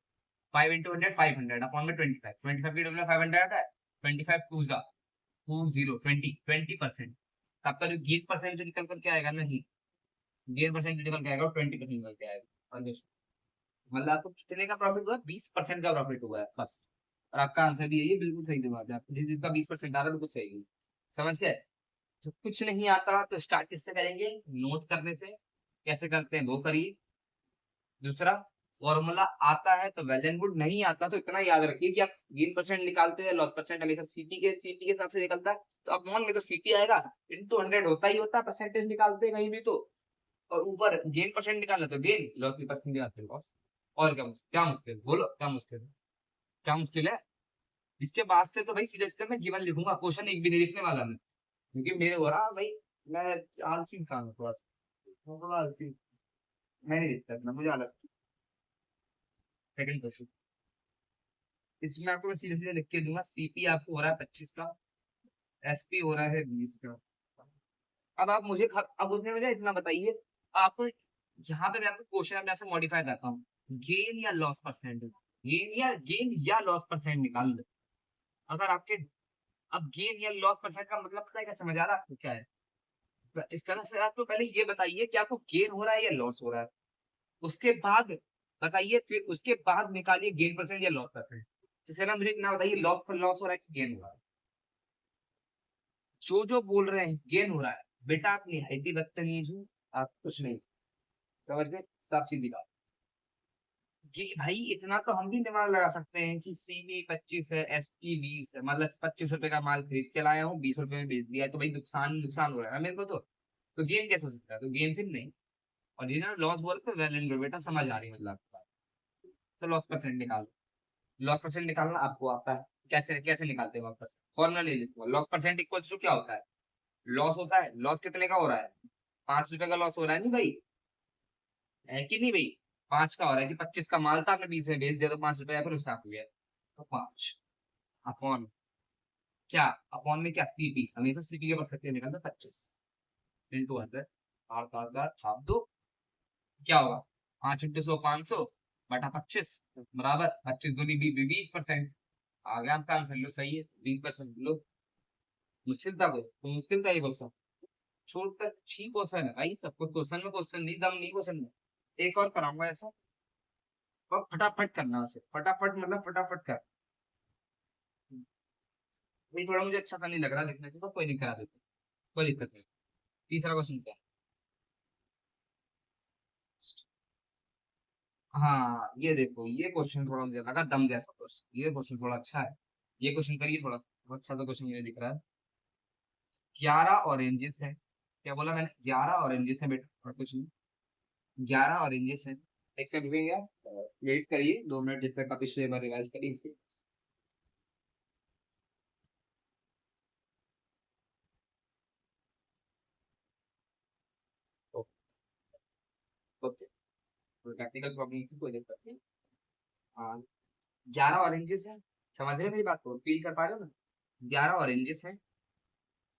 5 × 100 500 अपॉन में 25, 25 की डबल 500 आता है, 25 टू जा 20 20%। आपका जो गेन परसेंट जो निकल करके आएगा ना, ही गेन परसेंट जो निकल के आएगा वो 20% निकल के आएगा। मतलब आपको कितने का प्रॉफिट हुआ, 20% का प्रॉफिट हुआ है बस। और आपका आंसर भी यही है, बिल्कुल सही जवाब है आपका, जिसका 20% आ रहा है बिल्कुल सही है। समझ गए। तो कुछ नहीं आता तो स्टार्ट किससे करेंगे, नोट करने से। कैसे करते हैं वो करिए। दूसरा, फॉर्मूला आता है तो वेल एंड गुड, नहीं आता तो इतना याद रखिए कि आप गेन परसेंट निकालते हैं, लॉस परसेंट हमेशा सीपी के हिसाब से निकलता है। तो अपॉन में तो सीपी आएगा, इनटू 100 होता ही होता है, परसेंटेज निकालते हैं कहीं भी तो। और ऊपर गेन परसेंट निकालना तो गेन, लॉस की परसेंट निकालते हैं लॉस। और क्या मुश्किल बोलो, क्या मुश्किल है, क्या मुश्किल है। इसके बाद से तो भाई सीधे सीधे मैं गिवन लिखूंगा, क्वेश्चन एक भी नहीं लिखने वाला मैं, क्योंकि मेरे हो रहा भाई, मैं आलसी इंसान हूँ थोड़ा सा, थोड़ा आलसी। मैं नहीं लिखता इतना, मुझे आलस। सेकंड क्वेश्चन, इसमें आपको मैं सीधे सीधे लिख के दूंगा। सीपी आपको हो रहा है 25 का, एसपी हो रहा है 20 का। अब आप मुझे अब उसने मुझे इतना बताइए, आपको यहाँ पे मैं आपको क्वेश्चन में आपसे मॉडिफाई करता हूँ, गेन या लॉस परसेंट, गेन या लॉस परसेंट निकाल दो। अगर आपके, अब गेन या लॉस परसेंट का मतलब पता है क्या, समझ आ रहा है आपको क्या है। इसका ना सर, आपको पहले ये बताइए कि आपको गेन हो रहा है या लॉस हो रहा है, उसके बाद बताइए, फिर उसके बाद निकालिए गेन परसेंट या लॉस परसेंट। जैसे ना मुझे इतना बताइए, लॉस पर लॉस हो रहा है कि गेन हो रहा है। जो बोल रहे हैं गेन हो रहा है, बेटा आप निहायती बदतमीज हो, आप कुछ नहीं समझ गए, साफ सीधी बात। ये भाई इतना तो हम भी दिमाग लगा सकते हैं कि सीबी 25 है, एसपी 20 है, मतलब 25 रुपए का माल खरीद के लाया हूँ, 20 रुपए में बेच दिया है, तो भाई नुकसान नुकसान हो रहा है ना मेरे को तो गेन कैसे हो सकता है, तो गेन फिर नहीं। और जिन्होंने लॉस बोल तो वेल एंड गुड, बेटा समझ आ रही है मतलब आपको बात। तो लॉस परसेंट निकालो, लॉस परसेंट निकालना आपको आता है। कैसे कैसे निकालते हैं लॉस परसेंट, फॉर्मूला ले लिखो, लॉस परसेंट इक्वल टू क्या होता है, लॉस होता है, लॉस कितने का हो रहा है, 5 रुपए का लॉस हो रहा है नहीं भाई, है कि नहीं भाई। 5 का हो रहा है कि 25 का माल था, आपने 20 में बेच दिया, तो 5 रुपए फिर हिसाब हो गया। तो 5 अपॉन क्या, अपॉन में क्या, सीपी, हमेशा सीपी के पास करते निकलता 25 इंटू 100, आठ आठ आठ छाप दो, क्या होगा, 5 × 100 500 बटा 25 बराबर 25 दूनी 20%। आ गया आपका आंसर, लो सही है 20% लो। मुश्किल था कोई मुश्किल था ये क्वेश्चन, छोड़ तक ठीक क्वेश्चन है भाई, सब कुछ क्वेश्चन में, क्वेश्चन नहीं दम नहीं क्वेश्चन में। एक और कराऊंगा ऐसा, और फटाफट करना उसे, फटाफट मतलब फटाफट कर। भाई थोड़ा मुझे अच्छा सा नहीं लग रहा देखने को, तो कोई नहीं, करा देते, कोई दिक्कत नहीं। तीसरा क्वेश्चन क्या है? हाँ ये देखो, ये क्वेश्चन थोड़ा मुझे लगा दम जैसा क्वेश्चन, ये क्वेश्चन थोड़ा अच्छा है। ये क्वेश्चन करिए थोड़ा, बहुत अच्छा सा क्वेश्चन मुझे दिख रहा है। 11 ऑरेंजेस है, क्या बोला मैंने, 11 ऑरेंजेस है बेटा, और कुछ नहीं। 11 ऑरेंजेस है, एक सेकंड रुकिएगा, वेट करिए 2 मिनट, जब तक आप पिछले बार रिवाइज करिए इसे। ओके, कोई टेक्निकल प्रॉब्लम की कोई दिक्कत नहीं। हाँ, 11 ऑरेंजेस है, समझ रहे हो मेरी बात को, फील कर पा रहे हो ना। 11 ऑरेंजेस है,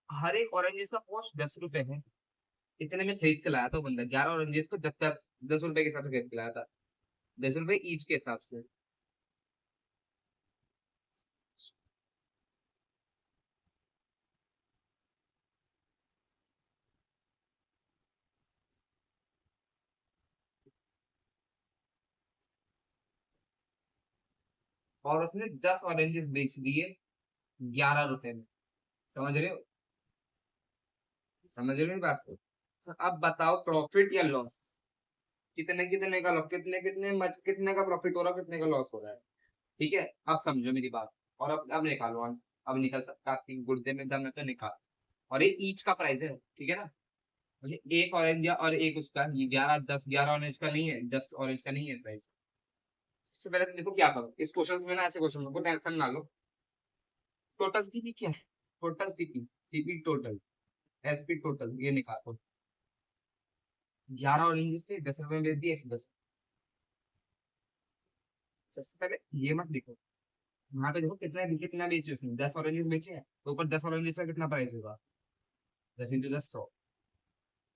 हर एक ऑरेंजेस का कॉस्ट 10 रुपए है। इतने में खरीद के लाया था वो बंदा, 11 ऑरेंजेस को 10 रुपए के हिसाब से खरीद के लाया था, 10 रुपए ईच के हिसाब से। और उसने 10 ऑरेंजेस बेच दिए 11 रुपए में। समझ रहे हो, समझ रहे हो मेरी बात को। तो अब बताओ प्रॉफिट या लॉस, कितने कितने का कितने कितने कितने का प्रॉफिट हो रहा है, कितने का लॉस हो रहा है। ठीक है, अब समझो मेरी बात। और अब निकालो आंसर, अब निकल सकता है आपकी गुर्दे में दम है तो निकाल। और ये ईच का प्राइस है, ठीक है ना। मुझे एक ऑरेंज या और एक उसका, ये 11 ऑरेंज का नहीं है, 10 ऑरेंज का नहीं है प्राइस। सबसे पहले तो देखो क्या करो इस क्वेश्चन में ना, ऐसे क्वेश्चन को टेंशन ना लो। टोटल सीपी क्या है, total CP, CP total, SP total, ये निकालो। 11 ऑरेंजेस थे, 10 रुपए में बेच दिए 110। सबसे पहले ये मत देखो, यहाँ पे देखो कितना कितना बेचे उसने, 10 ऑरेंजेस बेचे हैं, तो ऊपर 10 ऑरेंजेस का कितना प्राइस होगा, 10 × 10 100।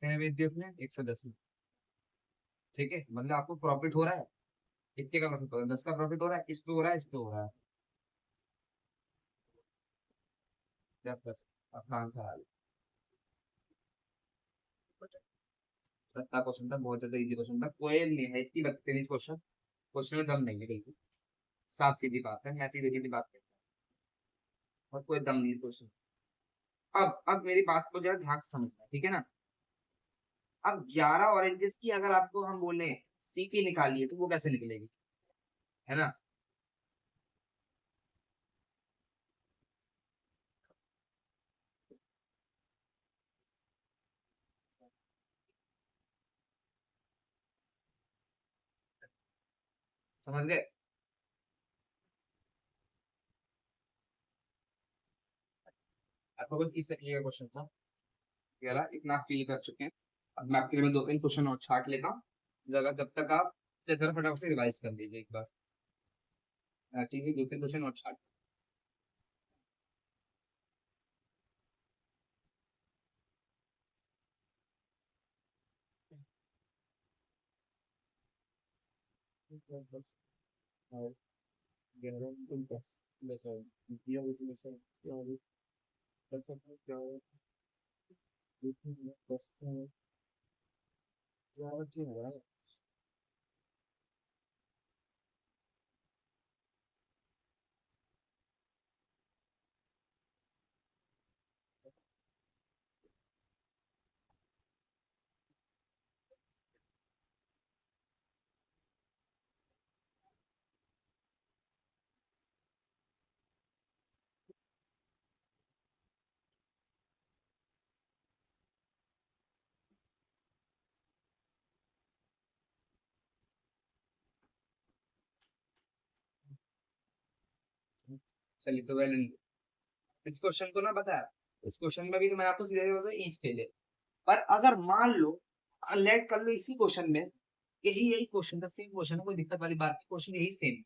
कितने बेच दिया उसने? 110 में। ठीक है, मतलब आपको प्रॉफिट हो रहा है। कितने का प्रॉफिट हो रहा है? 10 का प्रॉफिट हो रहा है। किस पे हो रहा है? इस पे हो रहा है। 10 10। अपना आंसर आ गया। सस्ता क्वेश्चन था, बहुत ज्यादा इजी क्वेश्चन था, कोई नहीं है इतनी बदतमीज क्वेश्चन। क्वेश्चन में दम नहीं है बिल्कुल। साफ सीधी बात है, मैं सीधी सीधी बात करता हूँ और कोई दम नहीं क्वेश्चन। अब मेरी बात को जरा ध्यान से समझना, ठीक है ना? अब 11 ऑरेंजेस की अगर आपको हम बोले सीपी निकालिए तो वो कैसे निकलेगी? है ना? समझ गए? आपको बस इस तरीके का क्वेश्चन था। 11 इतना फील कर चुके हैं। अब मैं आपके लिए मैं 2 3 क्वेश्चन और छाट लेता हूँ। जगह जब तक आप जरा फटाफट से रिवाइज कर लीजिए एक बार। ठीक है, 2 3 क्वेश्चन और छाट। बस। और 11 10 10 और दिया उसमें से क्या हो? 10 अपने क्या हो? 10 क्या क्यों हो रहा है? चलिए तो वेल, इस क्वेश्चन को ना पता है, इस क्वेश्चन में भी तो मैंने आपको सीधे बोला ईच फेल है। पर अगर मान लो, लेट कर लो इसी क्वेश्चन में, यही यही क्वेश्चन था, सेम क्वेश्चन है, कोई दिक्कत वाली बात नहीं, क्वेश्चन यही सेम।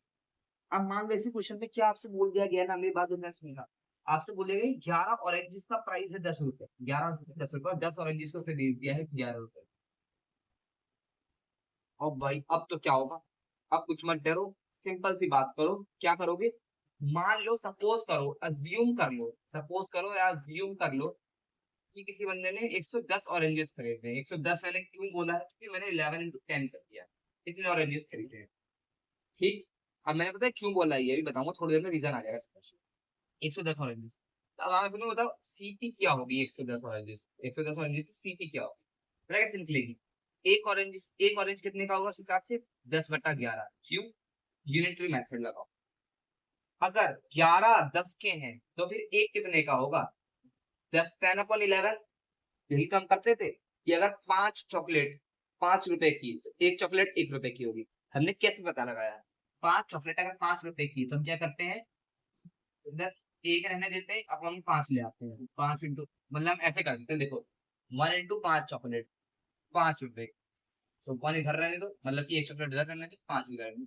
अब मान लो इसी क्वेश्चन में क्या आपसे बोल दिया गया ना, मेरी बात ध्यान से सुनना। आपसे बोलेगा 11 ऑरेंजेस का प्राइस है 10 रुपए, 11 10 रुपए, और 10 ऑरेंजेस को उसने बेच दिया है 11 रुपए। और भाई अब तो क्या होगा? अब कुछ मत डरो, सिंपल सी बात करो, क्या करोगे? मान लो, सपोज करो, अज्यूम कर लो, सपोज करो या अज्यूम कर लो कि किसी बंदे ने 110 ऑरेंजेस खरीदे हैं। 110 मैंने क्यों बोला है? क्योंकि मैंने 11 × 10 कर दिया। इतने ऑरेंजेस खरीदे हैं। ठीक। अब मैंने पता है क्यों बोला, ये भी बताऊंगा थोड़ी देर में, रीजन आ जाएगा समझ। 110 ऑरेंजेस। अब आप अपने बताओ सीपी क्या होगी? 110 ऑरेंजेस, 110 ऑरेंजेस की सीपी क्या होगी? पता है कैसे निकलेगी? एक ऑरेंज कितने का होगा उस हिसाब से? 10/11। क्यों? यूनिटरी मेथड लगाओ। अगर 11 10 के हैं तो फिर एक कितने का होगा? 10 10/11। यही तो हम करते थे कि अगर 5 चॉकलेट 5 रुपए की, तो एक चॉकलेट 1 रुपए की होगी। हमने कैसे पता लगाया? 5 चॉकलेट अगर 5 रुपए की, तो हम क्या करते हैं? इधर एक रहने देते हैं, अपन 5 ले आते हैं। 5 इंटू, मतलब हम ऐसे कर देते हैं, देखो, 1 इंटू 5 चॉकलेट, 5 रुपए। तो 1 इधर रहने दो, मतलब कि एक चॉकलेट इधर रहने दो, 5 इधर रहने दो,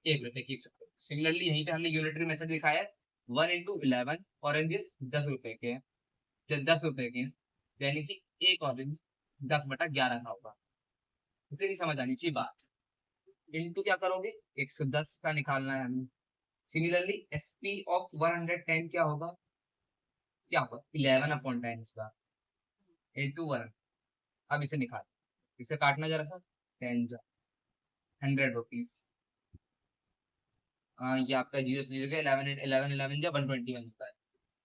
1 रुपए की एक चॉकलेट। सिमिलरली यहीं पे हमने यूनिटरी मेथड दिखाया है। 1 इंटू 11 ऑरेंजेस 10 रुपए के हैं, 10 रुपए के हैं, यानी कि एक ऑरेंज 10/11 का होगा। इतनी समझ आनी चाहिए बात। इंटू क्या करोगे? 110 का निकालना है हमें। सिमिलरली एसपी ऑफ 110 क्या होगा? क्या होगा? 11/10 इस बार, इंटू 1। अब इसे निकाल, इसे काटना जरा सा। 10 जा 100 रुपीज। ये आपका जीरो से जीरो का 11 11 11 जा 121 होता है।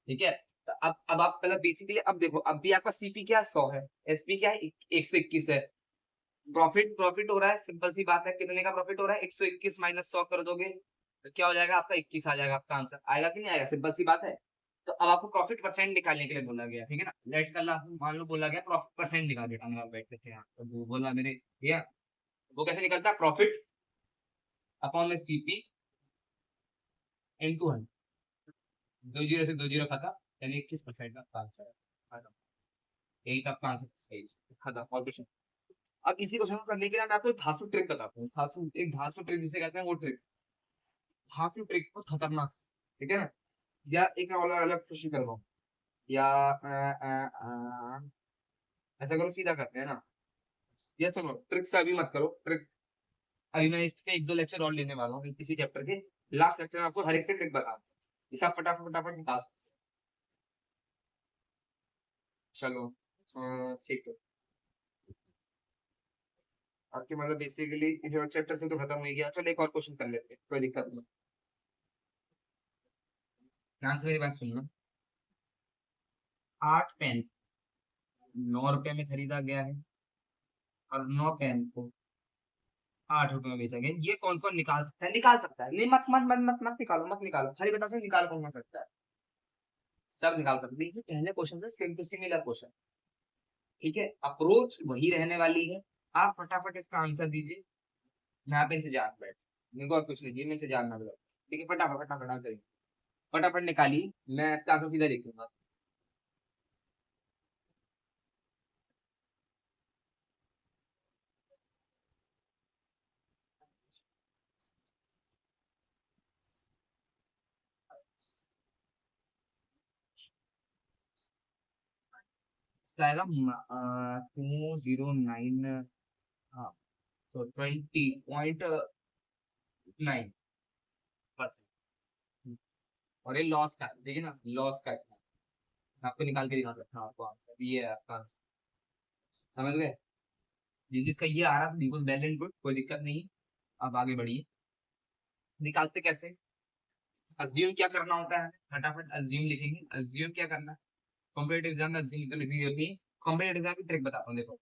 ठीक है। तो अब आप पहले बेसिकली, अब देखो, अब भी आपका सीपी क्या है? 100 है। एसपी क्या है? 121 है। प्रॉफिट प्रॉफिट हो रहा है, सिंपल सी बात है, कितने का प्रॉफिट हो रहा है? 121 माइनस 100 कर दोगे तो क्या हो जाएगा आपका? 21 आ जाएगा। आपका आंसर आएगा कि नहीं आएगा? सिंपल सी बात है। तो अब आपको प्रॉफिट परसेंट निकालने के लिए बोला गया, ठीक है ना? लेट कर ला, मान लो बोला गया प्रॉफिट परसेंट निकाल देता, बैठ के यहाँ तो वो बोला मेरे, भैया वो कैसे निकलता है? प्रॉफिट अपॉन में सीपी इंटू 100। 2 जीरो से 2 जीरो खत्म, यानी 21% आपका आंसर है। खत्म। यही था आपका आंसर, सही। खत्म, और कुछ नहीं। अब इसी क्वेश्चन को करने के लिए मैं आपको एक धांसू ट्रिक बताता हूँ। धांसू, एक धांसू ट्रिक जिसे कहते हैं, वो ट्रिक। धांसू ट्रिक बहुत खतरनाक, ठीक है ना? या एक और अलग क्वेश्चन करवाऊँ? या ऐसा करो, सीधा करते हैं ना। ये सुनो, ट्रिक से अभी मत करो ट्रिक। अभी मैं इसके एक दो लेक्चर और लेने वाला हूँ इसी चैप्टर के। लास्ट लेक्चर में आपको हर एक की ट्रिक बता, ये सब फटाफट फटाफट निकाल सकते हैं। चलो ठीक है। आपके मतलब बेसिकली इस चैप्टर से तो खत्म हो गया। चलो एक और क्वेश्चन कर लेते हैं, कोई दिक्कत नहीं। ध्यान से मेरी बात सुनना। 8 पेन 9 रुपए में खरीदा गया है और 9 पेन को 8 रुपए में बेचा गया। ये कौन कौन निकाल सकता है? निकाल सकता है, नहीं मत मत मत मत मत निकालो, मत निकालो, खाली बता सकते निकाल कौन कर सकता है? सब निकाल सकते हैं। ये पहले क्वेश्चन से सेम टू सिमिलर क्वेश्चन, ठीक है, अप्रोच वही रहने वाली है। आप फटाफट इसका आंसर दीजिए, मैं यहाँ पे इंतजार बैठ, मेरे को और कुछ नहीं चाहिए, मैं इंतजार ना बैठ। ठीक है, फटाफट फटाफट आंसर फटाफट निकालिए, मैं इसका आंसर सीधा लिखूंगा। इसका आएगा 209, हाँ, तो 20.9%। और ये लॉस का है, देखिए ना, लॉस का है। मैं आपको निकाल के दिखा सकता हूँ, आपको आंसर ये है आपका आंसर। समझ गए? जिस जिसका ये आ रहा था बिल्कुल वेल एंड गुड, कोई दिक्कत नहीं। अब आगे बढ़िए। निकालते कैसे? अज्यूम क्या करना होता है? फटाफट अज्यूम लिखेंगे। अज्यूम क्या करना है? कॉम्पिटेटिव एग्जाम में अज्यूम तो लिखनी होती है। कॉम्पिटेटिव एग्जाम की ट्रिक बताता हूँ, देखो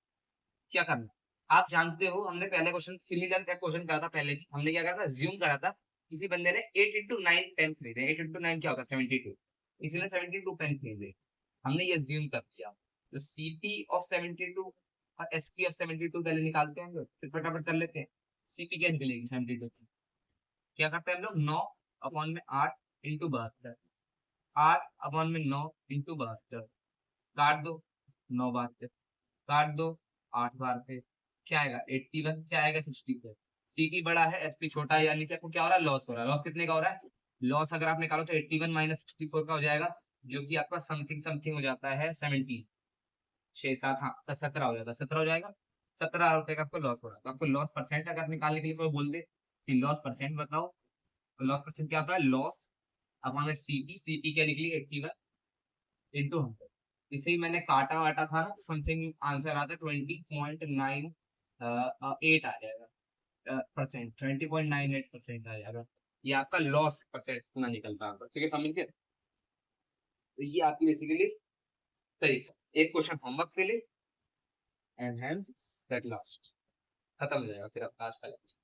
क्या करना। आप जानते हो हमने पहले क्वेश्चन सिमिलर का क्वेश्चन करा था पहले भी। हमने क्या करा था? अज्यूम करा था किसी बंदे ने 8 into 9 पेन खरीदे। 8 into 9 क्या होता है? 72। किसी ने 72 पेन खरीदे, हमने ये अज्यूम कर दिया। तो सीपी ऑफ 72 और एसपी ऑफ 72 पहले निकालते हैं हम लोग, फिर फटाफट कर लेते हैं। सीपी क्या निकलेगी 72 की? क्या करते हैं हम लोग? 9 अपॉन में 8 into 72। 8 अपॉन में 9 into 72, काट दो। 9 बार पे काट दो, 8 बार पे क्या आएगा? 81। क्या आएगा? 64। सीपी बड़ा है, एसपी छोटा है, यानी कि आपको क्या हो रहा है? लॉस हो रहा है। लॉस कितने का हो रहा है? लॉस अगर आप निकालो तो 81 माइनस 64 का हो जाएगा, जो कि आपका समथिंग समथिंग हो जाता है 70। 6 7, हाँ 17 हो जाता है, 17 हो जाएगा। 17 रुपए का आपको लॉस हो रहा है। तो आपको लॉस परसेंट अगर निकालने के लिए कोई बोल दे कि लॉस परसेंट बताओ, तो लॉस परसेंट क्या होता है? लॉस अपॉन में सीपी। सीपी क्या निकली? 81 into 100। इसे ही मैंने काटा वाटा था ना, तो समथिंग आंसर आता है 20.98 आ जाएगा परसेंट। 20.98% आ जाएगा। ये आपका लॉस परसेंट इतना निकल रहा है। ठीक है, समझ गए? तो ये आपकी बेसिकली तरीका। एक क्वेश्चन होमवर्क के लिए, एंड हेंस दैट लास्ट खत्म हो जाएगा फिर आपका आज का लेक्चर।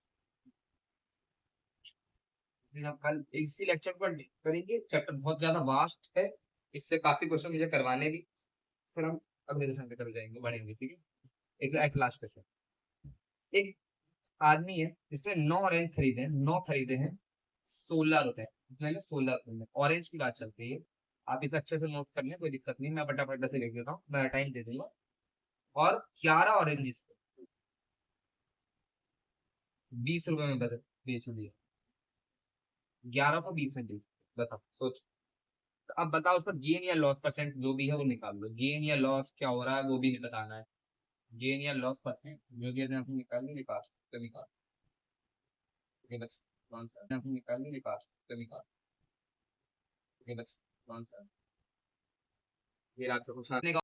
फिर हम कल इसी लेक्चर पर करेंगे। चैप्टर बहुत ज्यादा वास्ट है, इससे काफी क्वेश्चन मुझे करवाने भी। फिर हम अगले लेसन पे कर जाएंगे, बढ़ेंगे। ठीक है, एक एट लास्ट क्वेश्चन। एक आदमी है जिसने 9 ऑरेंज खरीदे हैं, 9 खरीदे हैं 16 रुपए। कितने में? 16 रुपए में। ऑरेंज की बात चलती है, आप इसे अच्छे से नोट कर लें, कोई दिक्कत नहीं, मैं फटाफट से लिख देता हूँ, मैं टाइम दे दूंगा। और 11 ऑरेंज इसको 20 रुपए में बदल बेच दिए। 11 को 20 में बेच दिए। बताओ, सोचो। तो अब बताओ उसका गेन या लॉस परसेंट जो भी है वो निकाल लो। गेन या लॉस क्या हो रहा है वो भी बताना है। गेन या लॉस परसेंट जो भी आपने निकाल ली, निकाल तो निकाल। ये बता कौन सा आपने निकाल ली, निकाल तो निकाल। ये बता कौन सा? ये रात को कुछ